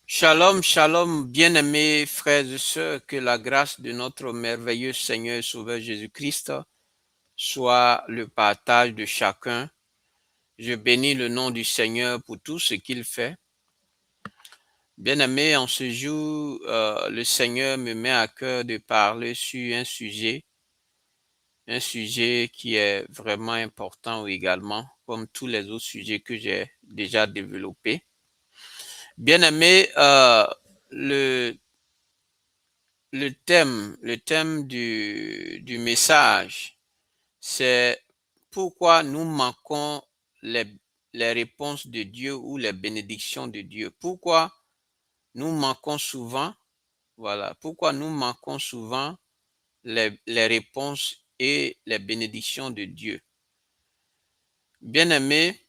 Shalom, shalom, bien-aimés frères et sœurs, que la grâce de notre merveilleux Seigneur et Sauveur Jésus-Christ soit le partage de chacun. Je bénis le nom du Seigneur pour tout ce qu'il fait. Bien-aimés, en ce jour, le Seigneur me met à cœur de parler sur un sujet qui est vraiment important également, comme tous les autres sujets que j'ai déjà développés. Bien-aimés, le le thème du message, c'est pourquoi nous manquons les, les réponses de Dieu ou les bénédictions de Dieu. Pourquoi nous manquons souvent, voilà, pourquoi nous manquons souvent les réponses et les bénédictions de Dieu. Bien-aimés,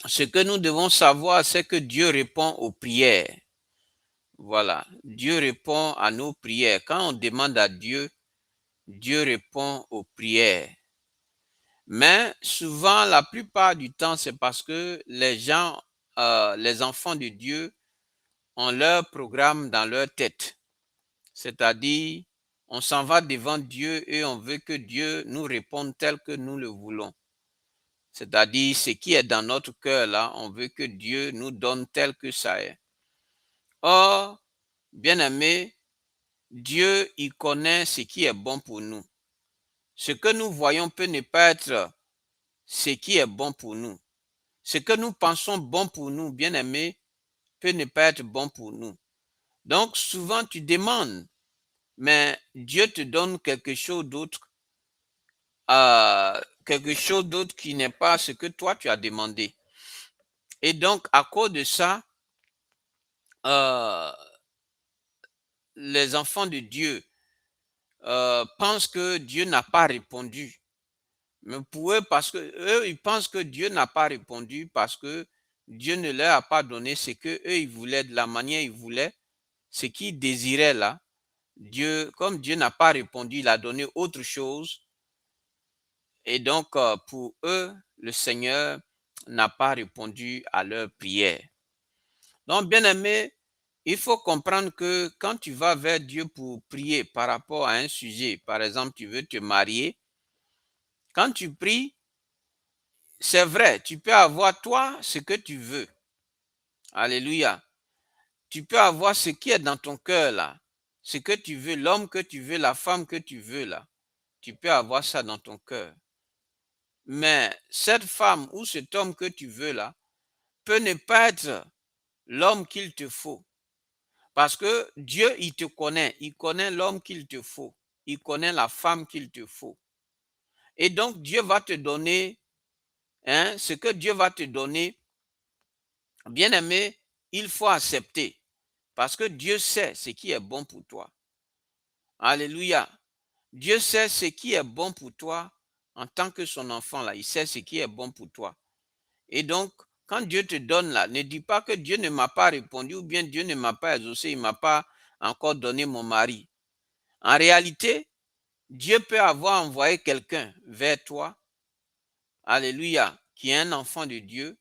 ce que nous devons savoir, c'est que Dieu répond aux prières. Voilà, Dieu répond à nos prières. Quand on demande à Dieu, Dieu répond aux prières. Mais souvent, la plupart du temps, c'est parce que les gens, les enfants de Dieu, ont leur programme dans leur tête. C'est-à-dire, on s'en va devant Dieu et on veut que Dieu nous réponde tel que nous le voulons. C'est-à-dire, ce qui est dans notre cœur là, on veut que Dieu nous donne tel que ça est. Or, bien-aimé, Dieu, il connaît ce qui est bon pour nous. Ce que nous voyons peut ne pas être ce qui est bon pour nous. Ce que nous pensons bon pour nous, bien-aimés, peut ne pas être bon pour nous. Donc, souvent, tu demandes, mais Dieu te donne quelque chose d'autre qui n'est pas ce que toi, tu as demandé. Et donc, à cause de ça, euh, les enfants de Dieu pensent que Dieu n'a pas répondu. Mais pour eux, parce que eux, ils pensent que Dieu n'a pas répondu parce que Dieu ne leur a pas donné ce que eux ils voulaient, de la manière ils voulaient, ce qu'ils désiraient là. Dieu, comme Dieu n'a pas répondu, il a donné autre chose. Et donc, pour eux, le Seigneur n'a pas répondu à leur prière. Donc, bien aimé, il faut comprendre que quand tu vas vers Dieu pour prier par rapport à un sujet, par exemple, tu veux te marier, quand tu pries, c'est vrai, tu peux avoir toi ce que tu veux. Alléluia. Tu peux avoir ce qui est dans ton cœur là, ce que tu veux, l'homme que tu veux, la femme que tu veux là. Tu peux avoir ça dans ton cœur. Mais cette femme ou cet homme que tu veux là peut ne pas être l'homme qu'il te faut. Parce que Dieu, il connaît l'homme qu'il te faut, il connaît la femme qu'il te faut. Et donc Dieu va te donner, ce que Dieu va te donner, bien aimé, il faut accepter. Parce que Dieu sait ce qui est bon pour toi. Alléluia. Dieu sait ce qui est bon pour toi en tant que son enfant là, il sait ce qui est bon pour toi. Et donc, quand Dieu te donne là, ne dis pas que Dieu ne m'a pas répondu ou bien Dieu ne m'a pas exaucé, il ne m'a pas encore donné mon mari. En réalité, Dieu peut avoir envoyé quelqu'un vers toi, alléluia, qui est un enfant de Dieu,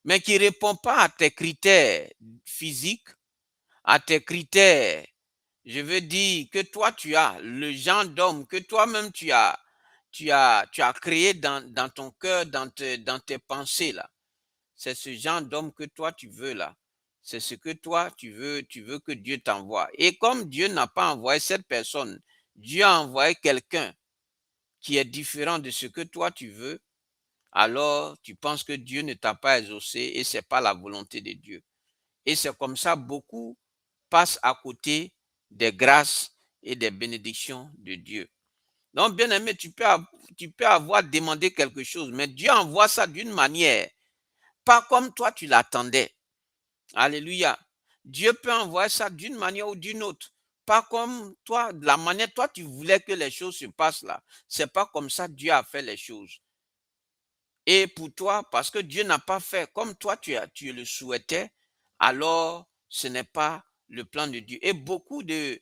mais qui ne répond pas à tes critères physiques, à tes critères. Je veux dire que toi, tu as le genre d'homme que toi-même tu as créé dans ton cœur, dans tes pensées là. C'est ce genre d'homme que toi tu veux là. C'est ce que toi tu veux que Dieu t'envoie. Et comme Dieu n'a pas envoyé cette personne, Dieu a envoyé quelqu'un qui est différent de ce que toi tu veux, alors tu penses que Dieu ne t'a pas exaucé et c'est pas la volonté de Dieu. Et c'est comme ça beaucoup passent à côté des grâces et des bénédictions de Dieu. Donc, bien aimé, tu peux avoir demandé quelque chose, mais Dieu envoie ça d'une manière, pas comme toi tu l'attendais. Alléluia. Dieu peut envoyer ça d'une manière ou d'une autre. Pas comme toi, de la manière toi tu voulais que les choses se passent là. C'est pas comme ça Dieu a fait les choses. Et pour toi, parce que Dieu n'a pas fait comme toi tu le souhaitais, alors ce n'est pas le plan de Dieu. Et beaucoup de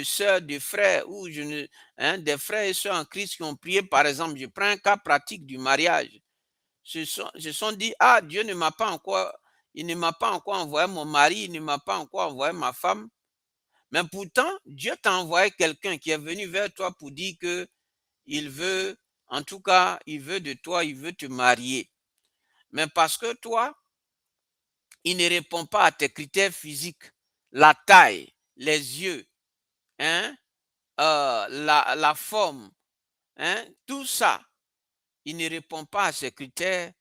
sœurs, de frères, ou des frères et sœurs en Christ qui ont prié, par exemple, je prends un cas pratique du mariage, se sont dit, ah, Dieu ne m'a pas encore il ne m'a pas encore envoyé mon mari, il ne m'a pas encore envoyé ma femme. Mais pourtant, Dieu t'a envoyé quelqu'un qui est venu vers toi pour dire que il veut, en tout cas, il veut de toi, il veut te marier. Mais parce que toi, il ne répond pas à tes critères physiques, la taille, les yeux, hein, la forme, hein, tout ça, il ne répond pas à ces critères,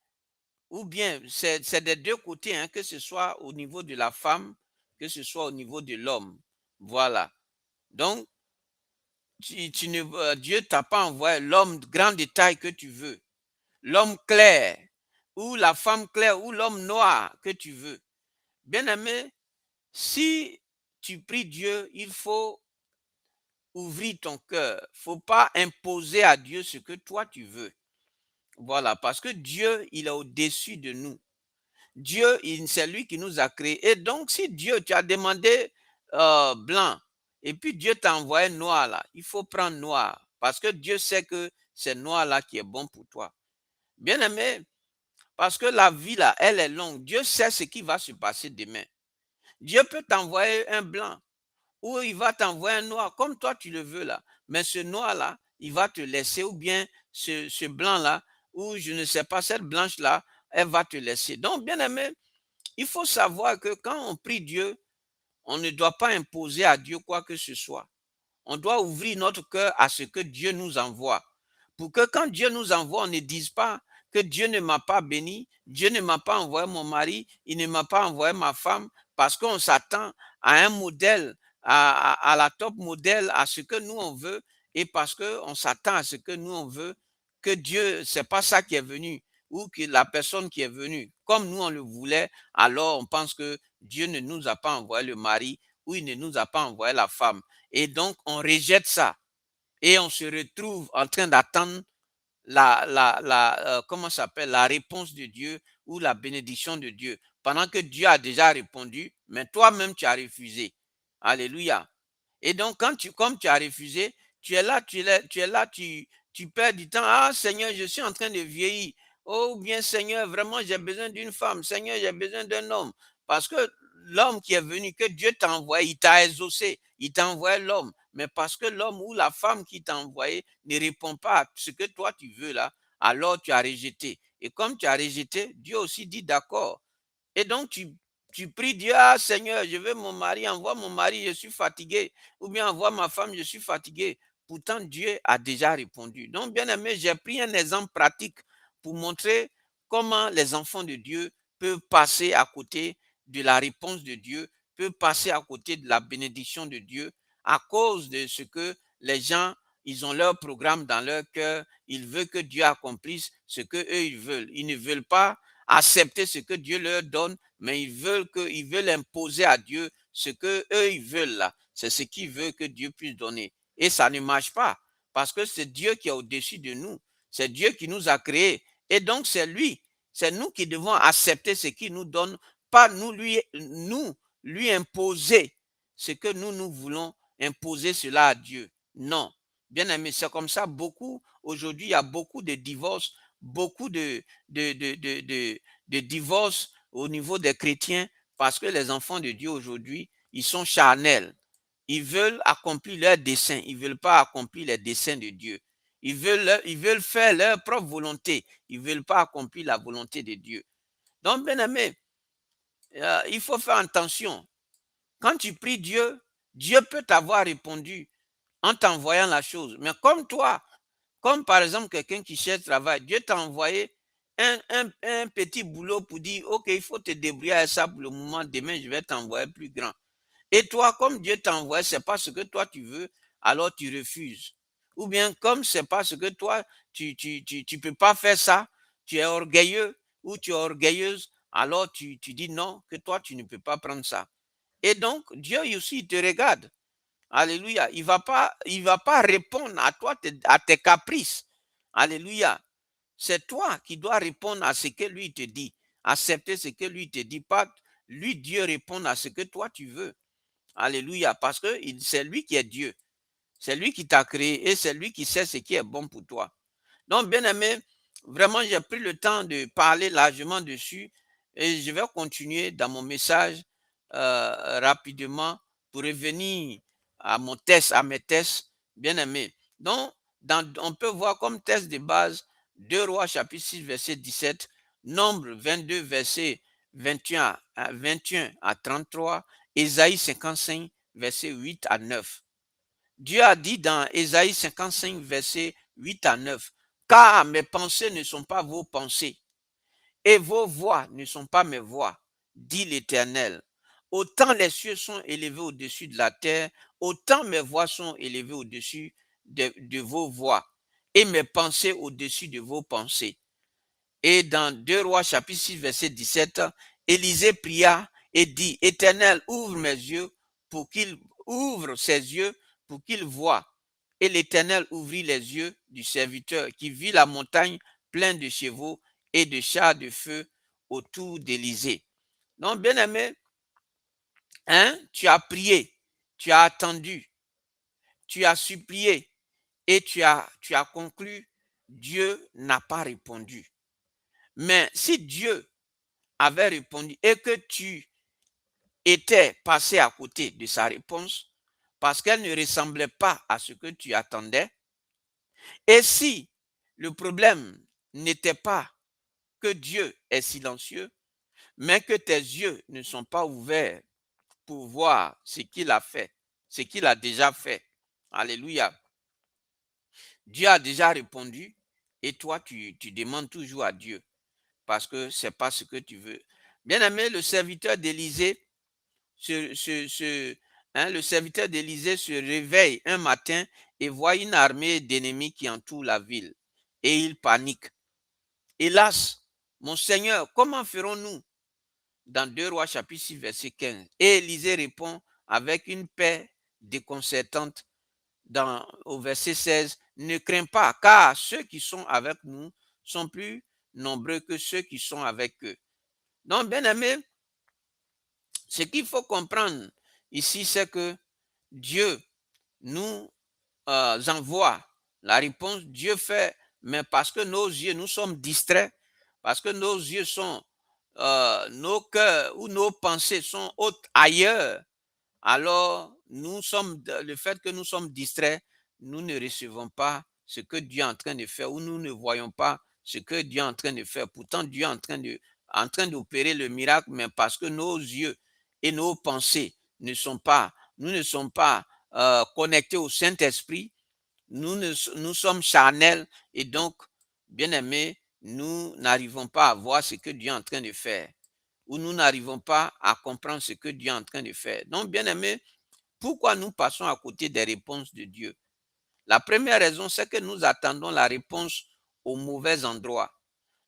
ou bien c'est des deux côtés, hein, que ce soit au niveau de la femme, que ce soit au niveau de l'homme. Voilà. Donc, Dieu t'a pas envoyé l'homme de grande taille que tu veux, l'homme clair, ou la femme claire, ou l'homme noir que tu veux. Bien aimé, si tu pries Dieu, il faut ouvrir ton cœur. Il ne faut pas imposer à Dieu ce que toi tu veux. Voilà, parce que Dieu, il est au-dessus de nous. Dieu, c'est lui qui nous a créés. Et donc, si Dieu, tu as demandé blanc, et puis Dieu t'a envoyé noir là, il faut prendre noir. Parce que Dieu sait que c'est noir là qui est bon pour toi. Bien aimé, parce que la vie là, elle est longue. Dieu sait ce qui va se passer demain. Dieu peut t'envoyer un blanc ou il va t'envoyer un noir comme toi tu le veux là. Mais ce noir là, il va te laisser ou bien ce blanc là, ou je ne sais pas, cette blanche là, elle va te laisser. Donc, bien aimé, il faut savoir que quand on prie Dieu, on ne doit pas imposer à Dieu quoi que ce soit. On doit ouvrir notre cœur à ce que Dieu nous envoie. Pour que quand Dieu nous envoie, on ne dise pas que Dieu ne m'a pas béni, Dieu ne m'a pas envoyé mon mari, il ne m'a pas envoyé ma femme, parce qu'on s'attend à un modèle, à la top modèle, à ce que nous on veut, et parce qu'on s'attend à ce que nous on veut, que Dieu, c'est pas ça qui est venu, ou que la personne qui est venue, comme nous on le voulait, alors on pense que Dieu ne nous a pas envoyé le mari, ou il ne nous a pas envoyé la femme. Et donc, on rejette ça. Et on se retrouve en train d'attendre comment s'appelle, la réponse de Dieu ou la bénédiction de Dieu. Pendant que Dieu a déjà répondu, mais toi-même, tu as refusé. Alléluia. Et donc, comme tu as refusé, tu perds du temps. Ah, Seigneur, je suis en train de vieillir. Oh, bien, Seigneur, vraiment, j'ai besoin d'une femme. Seigneur, j'ai besoin d'un homme. Parce que l'homme qui est venu, que Dieu t'a envoyé, il t'a exaucé. Il t'a envoyé l'homme. Mais parce que l'homme ou la femme qui t'a envoyé ne répond pas à ce que toi tu veux là, alors tu as rejeté. Et comme tu as rejeté, Dieu aussi dit d'accord. Et donc, tu pries Dieu, ah Seigneur, je veux mon mari, envoie mon mari, je suis fatigué. Ou bien envoie ma femme, je suis fatigué. Pourtant, Dieu a déjà répondu. Donc, bien aimé, j'ai pris un exemple pratique pour montrer comment les enfants de Dieu peuvent passer à côté de la réponse de Dieu, peuvent passer à côté de la bénédiction de Dieu à cause de ce que les gens, ils ont leur programme dans leur cœur. Ils veulent que Dieu accomplisse ce que eux ils veulent. Ils ne veulent pas accepter ce que Dieu leur donne, mais ils veulent imposer à Dieu ce que eux ils veulent là. C'est ce qu'ils veulent que Dieu puisse donner. Et ça ne marche pas parce que c'est Dieu qui est au-dessus de nous. C'est Dieu qui nous a créés. Et donc c'est nous qui devons accepter ce qu'il nous donne, pas nous lui imposer ce que nous voulons imposer cela à Dieu. Non. Bien aimé, c'est comme ça beaucoup. Aujourd'hui, il y a beaucoup de divorces, beaucoup de divorces au niveau des chrétiens parce que les enfants de Dieu aujourd'hui, ils sont charnels. Ils veulent accomplir leurs desseins. Ils ne veulent pas accomplir les desseins de Dieu. Ils veulent faire leur propre volonté. Ils ne veulent pas accomplir la volonté de Dieu. Donc, bien aimé, il faut faire attention. Quand tu pries Dieu, Dieu peut t'avoir répondu en t'envoyant la chose. Mais comme toi, comme par exemple quelqu'un qui cherche travail, Dieu t'a envoyé un petit boulot pour dire, OK, il faut te débrouiller avec ça pour le moment, demain je vais t'envoyer plus grand. Et toi, comme Dieu t'a envoyé, ce n'est pas ce que toi tu veux, alors tu refuses. Ou bien comme ce n'est pas ce que toi, tu peux pas faire ça, tu es orgueilleux ou tu es orgueilleuse, alors tu dis non, que toi tu ne peux pas prendre ça. Et donc, Dieu aussi, il te regarde. Alléluia. Il va pas répondre à toi, à tes caprices. Alléluia. C'est toi qui dois répondre à ce que lui te dit. Accepter ce que lui te dit. Pas lui, Dieu, répondre à ce que toi tu veux. Alléluia. Parce que c'est lui qui est Dieu. C'est lui qui t'a créé et c'est lui qui sait ce qui est bon pour toi. Donc, bien aimé, vraiment, j'ai pris le temps de parler largement dessus. Et je vais continuer dans mon message rapidement pour revenir à mon test, à mes tests bien-aimés. Donc, on peut voir comme test de base 2 Rois chapitre 6 verset 17, Nombre 22 verset 21 à 33, Ésaïe 55 verset 8 à 9. Dieu a dit dans Ésaïe 55 verset 8 à 9, car mes pensées ne sont pas vos pensées et vos voix ne sont pas mes voix, dit l'Éternel. Autant les cieux sont élevés au-dessus de la terre, autant mes voix sont élevées au-dessus de vos voix, et mes pensées au-dessus de vos pensées. Et dans 2 Rois chapitre 6 verset 17, Élisée pria et dit, Éternel, ouvre mes yeux pour qu'il ouvre ses yeux pour qu'il voie. Et l'Éternel ouvrit les yeux du serviteur qui vit la montagne pleine de chevaux et de chars de feu autour d'Élisée. Donc, bien aimé, hein, tu as prié, tu as attendu, tu as supplié et tu as conclu, Dieu n'a pas répondu. Mais si Dieu avait répondu et que tu étais passé à côté de sa réponse parce qu'elle ne ressemblait pas à ce que tu attendais, et si le problème n'était pas que Dieu est silencieux, mais que tes yeux ne sont pas ouverts pour voir ce qu'il a fait, ce qu'il a déjà fait. Alléluia. Dieu a déjà répondu et toi, tu demandes toujours à Dieu parce que ce n'est pas ce que tu veux. Bien-aimé, le serviteur d'Élisée, le serviteur d'Élisée se réveille un matin et voit une armée d'ennemis qui entoure la ville. Et il panique. Hélas, mon Seigneur, comment ferons-nous? Dans 2 Rois chapitre 6 verset 15. Et Élisée répond avec une paix déconcertante au verset 16. Ne crains pas, car ceux qui sont avec nous sont plus nombreux que ceux qui sont avec eux. Donc, bien aimé, ce qu'il faut comprendre ici, c'est que Dieu nous envoie la réponse. Dieu fait, mais parce que nos yeux, nous sommes distraits, parce que nos yeux sont, nos cœurs ou nos pensées sont ailleurs, alors le fait que nous sommes distraits, nous ne recevons pas ce que Dieu est en train de faire ou nous ne voyons pas ce que Dieu est en train de faire. Pourtant, Dieu est en train d'opérer le miracle, mais parce que nos yeux et nos pensées nous ne sommes pas connectés au Saint-Esprit, nous sommes charnels et donc, bien aimés, nous n'arrivons pas à voir ce que Dieu est en train de faire ou nous n'arrivons pas à comprendre ce que Dieu est en train de faire. Donc, bien aimés, pourquoi nous passons à côté des réponses de Dieu? La première raison, c'est que nous attendons la réponse au mauvais endroit.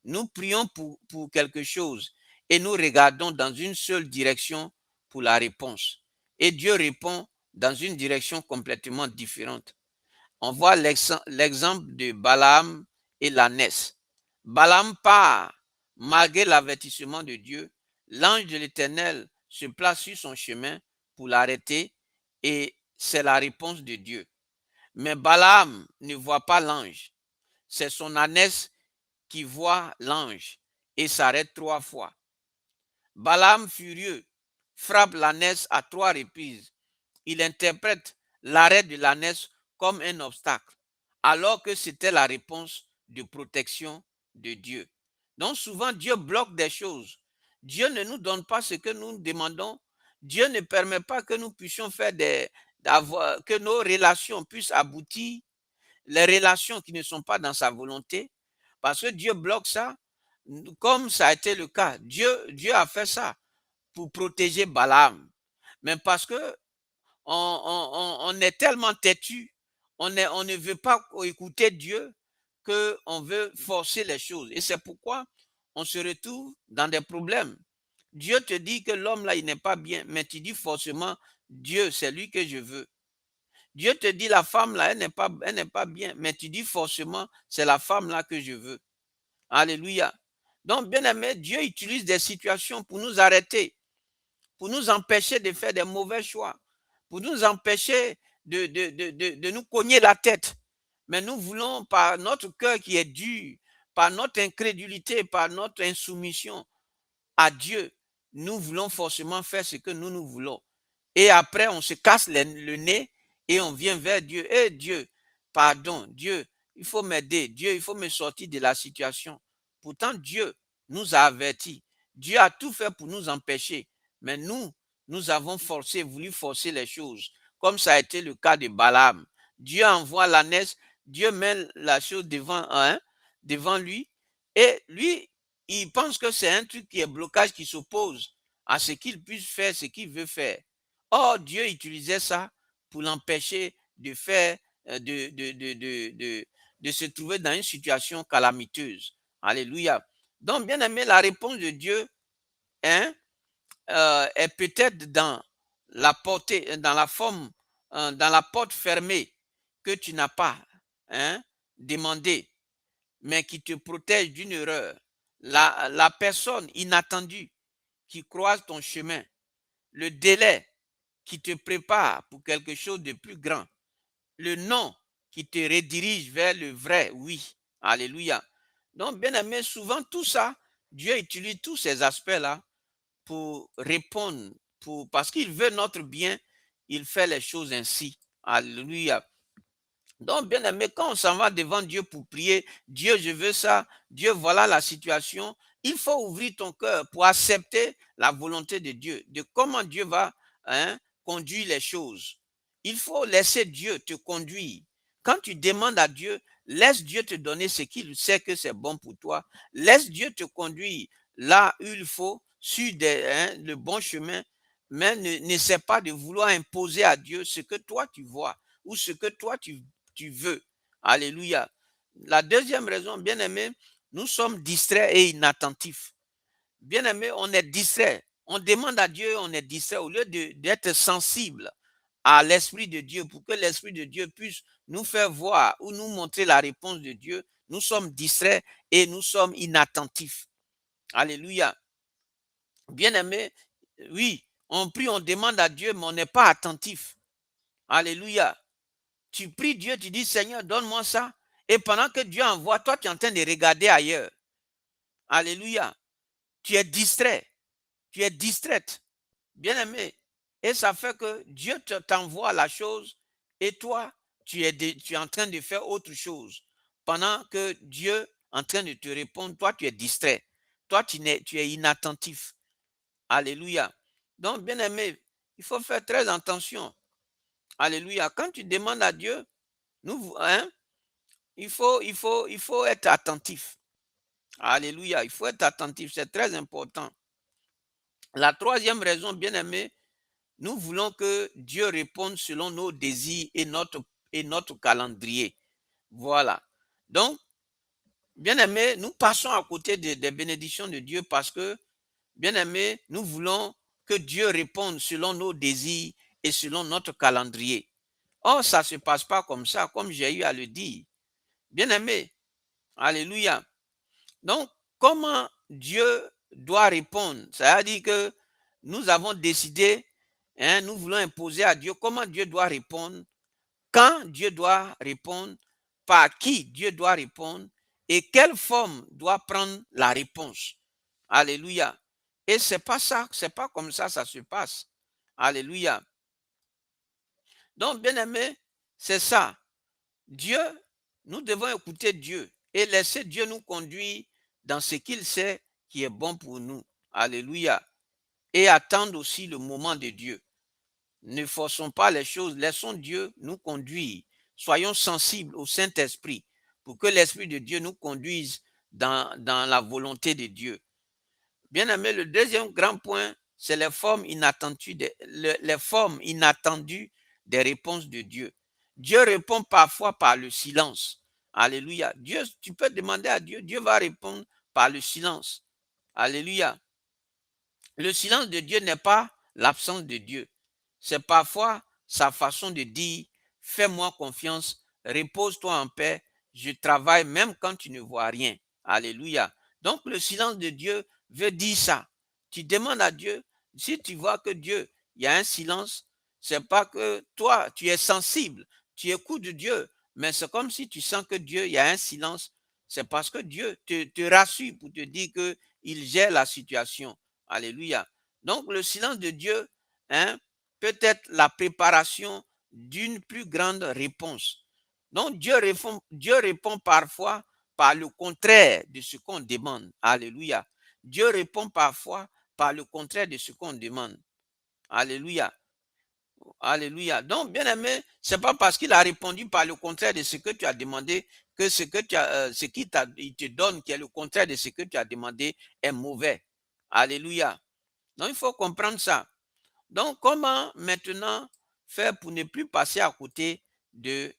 Nous prions pour quelque chose et nous regardons dans une seule direction pour la réponse. Et Dieu répond dans une direction complètement différente. On voit l'exemple de Balaam et l'ânesse. Balaam part, malgré l'avertissement de Dieu, l'ange de l'Éternel se place sur son chemin pour l'arrêter et c'est la réponse de Dieu. Mais Balaam ne voit pas l'ange. C'est son ânesse qui voit l'ange et s'arrête 3 fois. Balaam, furieux, frappe l'ânesse à 3 reprises. Il interprète l'arrêt de l'ânesse comme un obstacle, alors que c'était la réponse de protection de Dieu. Donc souvent, Dieu bloque des choses. Dieu ne nous donne pas ce que nous demandons. Dieu ne permet pas que nous puissions faire que nos relations puissent aboutir, les relations qui ne sont pas dans sa volonté, parce que Dieu bloque ça, comme ça a été le cas. Dieu a fait ça pour protéger Balaam. Mais parce que on est tellement têtu, on ne veut pas écouter Dieu qu'on veut forcer les choses. Et c'est pourquoi on se retrouve dans des problèmes. Dieu te dit que l'homme là, il n'est pas bien, mais tu dis forcément, Dieu, c'est lui que je veux. Dieu te dit la femme là, elle n'est pas bien, mais tu dis forcément, c'est la femme là que je veux. Alléluia. Donc, bien aimé, Dieu utilise des situations pour nous arrêter, pour nous empêcher de faire des mauvais choix, pour nous empêcher de nous cogner la tête. Mais nous voulons, par notre cœur qui est dur, par notre incrédulité, par notre insoumission, à Dieu, nous voulons forcément faire ce que nous voulons. Et après, on se casse le nez et on vient vers Dieu. Eh Dieu, pardon, Dieu, il faut m'aider. Dieu, il faut me sortir de la situation. Pourtant, Dieu nous a avertis. Dieu a tout fait pour nous empêcher. Mais nous avons voulu forcer les choses, comme ça a été le cas de Balaam. Dieu envoie l'ânesse, Dieu met la chose devant lui, et lui, il pense que c'est un truc qui est blocage, qui s'oppose à ce qu'il puisse faire, ce qu'il veut faire. Or, Dieu utilisait ça pour l'empêcher de faire, de se trouver dans une situation calamiteuse. Alléluia. Donc, bien aimé, la réponse de Dieu, hein, est peut-être dans la portée, dans la forme, dans la porte fermée que tu n'as pas, hein, demandé, mais qui te protège d'une erreur. La personne inattendue qui croise ton chemin, le délai qui te prépare pour quelque chose de plus grand, le non qui te redirige vers le vrai oui. Alléluia. Donc, bien aimé, souvent tout ça, Dieu utilise tous ces aspects-là pour répondre, parce qu'il veut notre bien, il fait les choses ainsi. Alléluia. Donc, bien aimé, quand on s'en va devant Dieu pour prier, Dieu, je veux ça, Dieu, voilà la situation, il faut ouvrir ton cœur pour accepter la volonté de Dieu, de comment Dieu va, hein, conduire les choses. Il faut laisser Dieu te conduire. Quand tu demandes à Dieu, laisse Dieu te donner ce qu'il sait que c'est bon pour toi. Laisse Dieu te conduire là où il faut, sur le bon chemin, mais n'essaie pas de vouloir imposer à Dieu ce que toi tu vois ou ce que toi tu veux. Alléluia. La deuxième raison, bien aimé, nous sommes distraits et inattentifs. Bien aimé, on est distrait. On demande à Dieu, on est distrait au lieu d'être sensible à l'Esprit de Dieu pour que l'Esprit de Dieu puisse nous faire voir ou nous montrer la réponse de Dieu. Nous sommes distraits et nous sommes inattentifs. Alléluia. Bien aimé, oui, on prie, on demande à Dieu, mais on n'est pas attentif. Alléluia. Tu pries Dieu, tu dis, Seigneur, donne-moi ça. Et pendant que Dieu envoie, toi, tu es en train de regarder ailleurs. Alléluia. Tu es distrait. Tu es distraite. Bien-aimé. Et ça fait que Dieu t'envoie la chose et toi, tu es en train de faire autre chose. Pendant que Dieu est en train de te répondre, toi, tu es distrait. Toi, tu es inattentif. Alléluia. Donc, bien-aimé, il faut faire très attention. Alléluia. Quand tu demandes à Dieu, hein, il faut être attentif. Alléluia. Il faut être attentif. C'est très important. La troisième raison, bien aimé, nous voulons que Dieu réponde selon nos désirs et notre calendrier. Voilà. Donc, bien aimé, nous passons à côté des bénédictions de Dieu parce que, bien aimé, nous voulons que Dieu réponde selon nos désirs et selon notre calendrier. Or, ça ne se passe pas comme ça, comme j'ai eu à le dire. Bien aimé, alléluia. Donc, comment Dieu doit répondre? Ça veut dire que nous avons décidé, hein, nous voulons imposer à Dieu comment Dieu doit répondre, quand Dieu doit répondre, par qui Dieu doit répondre et quelle forme doit prendre la réponse. Alléluia. Et c'est pas ça, c'est pas comme ça se passe. Alléluia. Donc, bien aimé, c'est ça. Dieu, nous devons écouter Dieu et laisser Dieu nous conduire dans ce qu'il sait qui est bon pour nous. Alléluia. Et attendre aussi le moment de Dieu. Ne forçons pas les choses, laissons Dieu nous conduire. Soyons sensibles au Saint-Esprit pour que l'Esprit de Dieu nous conduise dans la volonté de Dieu. Bien aimé, le deuxième grand point, c'est les formes inattendues des réponses de Dieu. Dieu répond parfois par le silence. Alléluia. Dieu, tu peux demander à Dieu, Dieu va répondre par le silence. Alléluia. Le silence de Dieu n'est pas l'absence de Dieu. C'est parfois sa façon de dire, fais-moi confiance, repose-toi en paix, je travaille même quand tu ne vois rien. Alléluia. Donc le silence de Dieu veut dire ça. Tu demandes à Dieu, si tu vois que Dieu, il y a un silence, c'est pas que toi, tu es sensible, tu écoutes Dieu, mais c'est comme si tu sens que Dieu, il y a un silence, c'est parce que Dieu te rassure pour te dire qu'il gère la situation. Alléluia. Donc le silence de Dieu, hein, peut être la préparation d'une plus grande réponse. Donc Dieu répond parfois par le contraire de ce qu'on demande. Alléluia. Dieu répond parfois par le contraire de ce qu'on demande. Alléluia. Alléluia. Donc, bien aimé, c'est pas parce qu'il a répondu par le contraire de ce que tu as demandé que ce que tu as, ce qu'il il te donne, qui est le contraire de ce que tu as demandé, est mauvais. Alléluia. Donc, il faut comprendre ça. Donc, comment maintenant faire pour ne plus passer à côté de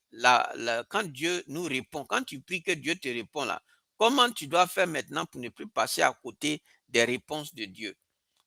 quand Dieu nous répond, quand tu pries que Dieu te répond là, comment tu dois faire maintenant pour ne plus passer à côté des réponses de Dieu?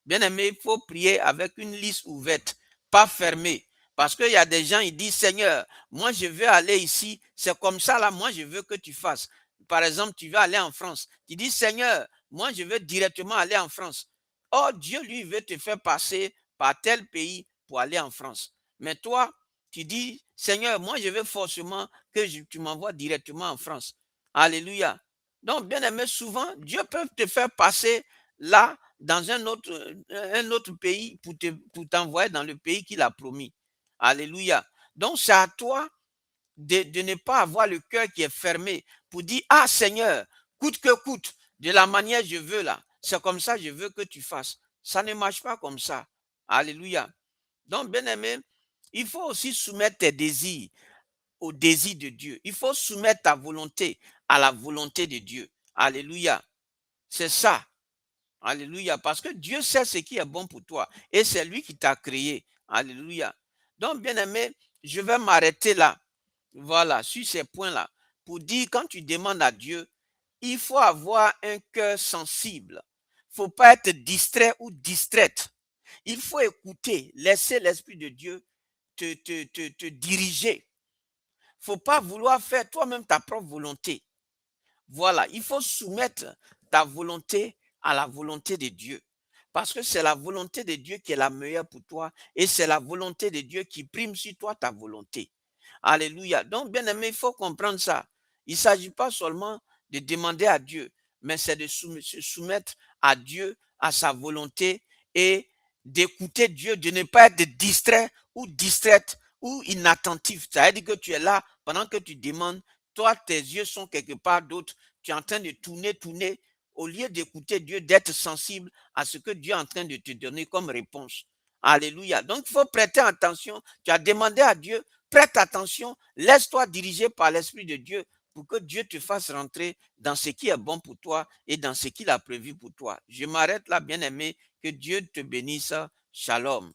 Bien-aimé, il faut prier avec une liste ouverte, pas fermée. Parce qu'il y a des gens, ils disent, Seigneur, moi je veux aller ici, c'est comme ça là, moi je veux que tu fasses. Par exemple, tu veux aller en France. Tu dis, Seigneur, moi je veux directement aller en France. Oh, Dieu, lui, veut te faire passer par tel pays pour aller en France. Mais toi, tu dis, Seigneur, moi je veux forcément que tu m'envoies directement en France. Alléluia. Donc, bien aimé, souvent, Dieu peut te faire passer là dans un autre pays pour t'envoyer dans le pays qu'il a promis. Alléluia. Donc, c'est à toi de ne pas avoir le cœur qui est fermé pour dire, ah Seigneur, coûte que coûte, de la manière que je veux là, c'est comme ça que je veux que tu fasses. Ça ne marche pas comme ça. Alléluia. Donc, bien aimé, il faut aussi soumettre tes désirs au désir de Dieu. Il faut soumettre ta volonté à la volonté de Dieu. Alléluia. C'est ça. Alléluia. Parce que Dieu sait ce qui est bon pour toi. Et c'est lui qui t'a créé. Alléluia. Donc, bien aimé, je vais m'arrêter là. Voilà, sur ces points-là. Pour dire, quand tu demandes à Dieu, il faut avoir un cœur sensible. Il ne faut pas être distrait ou distraite. Il faut écouter, laisser l'Esprit de Dieu te diriger. Il ne faut pas vouloir faire toi-même ta propre volonté. Voilà, il faut soumettre ta volonté à la volonté de Dieu. Parce que c'est la volonté de Dieu qui est la meilleure pour toi et c'est la volonté de Dieu qui prime sur toi ta volonté. Alléluia. Donc, bien aimé, il faut comprendre ça. Il ne s'agit pas seulement de demander à Dieu, mais c'est de se soumettre à Dieu, à sa volonté et d'écouter Dieu, de ne pas être distrait ou distraite ou inattentif. Ça veut dire que tu es là pendant que tu demandes, toi, tes yeux sont quelque part d'autre. Tu es en train de tourner, au lieu d'écouter Dieu, d'être sensible à ce que Dieu est en train de te donner comme réponse. Alléluia. Donc, il faut prêter attention. Tu as demandé à Dieu, prête attention, laisse-toi diriger par l'Esprit de Dieu pour que Dieu te fasse rentrer dans ce qui est bon pour toi et dans ce qu'il a prévu pour toi. Je m'arrête là, bien-aimé. Que Dieu te bénisse. Shalom.